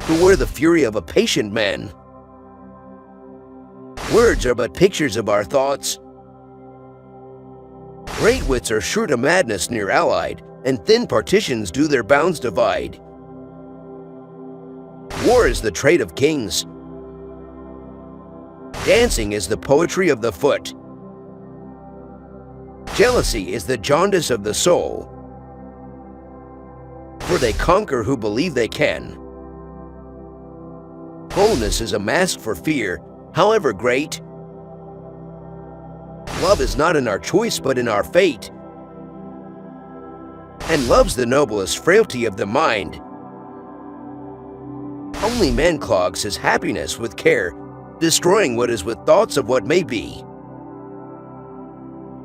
Beware the fury of a patient man. Words are but pictures of our thoughts. Great wits are sure to madness near allied, and thin partitions do their bounds divide. War is the trade of kings. Dancing is the poetry of the foot. Jealousy is the jaundice of the soul. For they conquer who believe they can. Boldness is a mask for fear, however great. Love is not in our choice but in our fate. And love's the noblest frailty of the mind. Only man clogs his happiness with care, destroying what is with thoughts of what may be.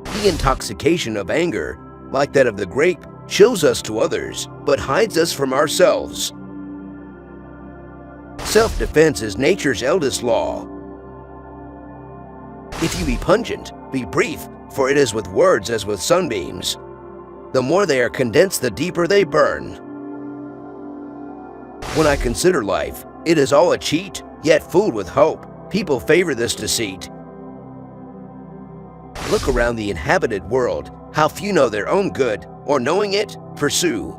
The intoxication of anger, like that of the grape, shows us to others, but hides us from ourselves. Self-defense is nature's eldest law. If you be pungent, be brief, for it is with words as with sunbeams. The more they are condensed, the deeper they burn. When I consider life, it is all a cheat, yet fooled with hope. People favor this deceit. Look around the inhabited world, how few know their own good, or knowing it, pursue.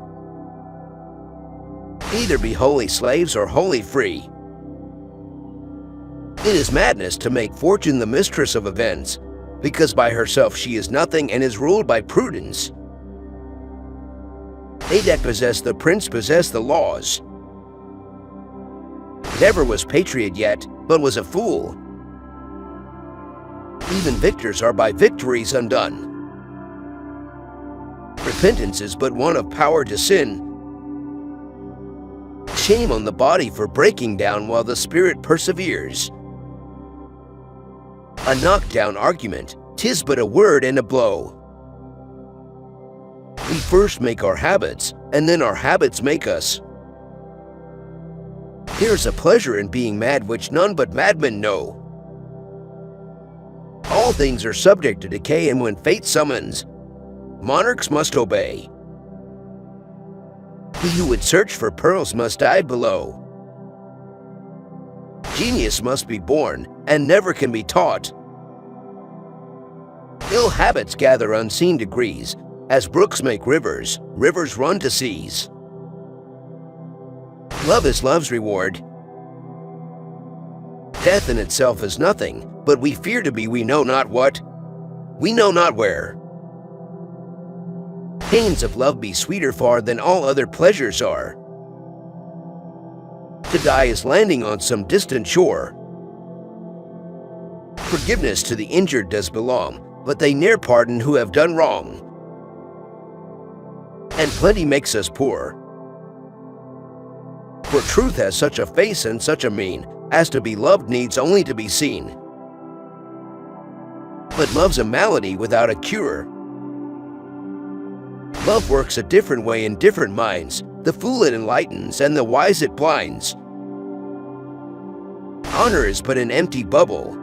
Either be wholly slaves or wholly free. It is madness to make fortune the mistress of events, because by herself she is nothing and is ruled by prudence. They that possess the prince possess the laws. Never was patriot yet, but was a fool. Even victors are by victories undone. Repentance is but one of power to sin. Shame on the body for breaking down while the spirit perseveres. A knockdown argument, 'tis but a word and a blow. We first make our habits, and then our habits make us. There's a pleasure in being mad which none but madmen know. All things are subject to decay, and when fate summons, monarchs must obey. He who would search for pearls must dive below. Genius must be born, and never can be taught. Ill habits gather unseen degrees. As brooks make rivers, rivers run to seas. Love is love's reward. Death in itself is nothing, but we fear to be we know not what, we know not where. Pains of love be sweeter far than all other pleasures are. To die is landing on some distant shore. Forgiveness to the injured does belong, but they ne'er pardon who have done wrong. And plenty makes us poor. For truth has such a face and such a mien, as to be loved needs only to be seen. But love's a malady without a cure. Love works a different way in different minds. The fool it enlightens, and the wise it blinds. Honor is but an empty bubble.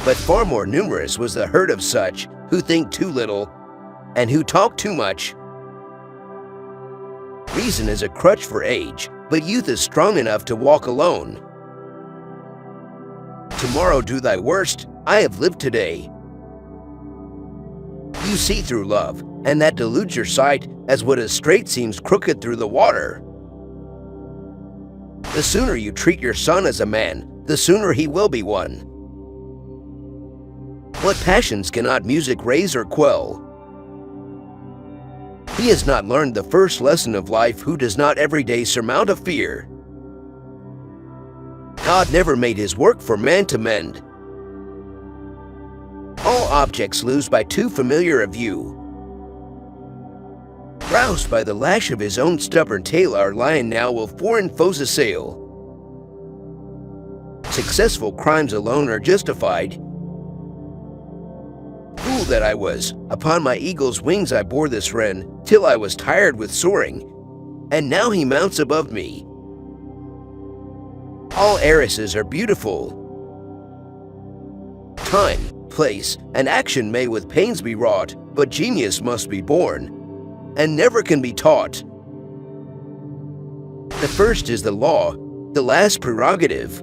But far more numerous was the herd of such who think too little and who talk too much. Reason is a crutch for age, but youth is strong enough to walk alone. Tomorrow do thy worst, I have lived today. You see through love, and that deludes your sight, as what is straight seems crooked through the water. The sooner you treat your son as a man, the sooner he will be one. What passions cannot music raise or quell? He has not learned the first lesson of life who does not every day surmount a fear. God never made his work for man to mend. All objects lose by too familiar a view. Roused by the lash of his own stubborn tail, our lion now will foreign foes assail. Successful crimes alone are justified. Fool that I was, upon my eagle's wings I bore this wren, till I was tired with soaring, and now he mounts above me. All heiresses are beautiful. Time, place, and action may with pains be wrought, but genius must be born. and never can be taught. The first is the law, the last prerogative.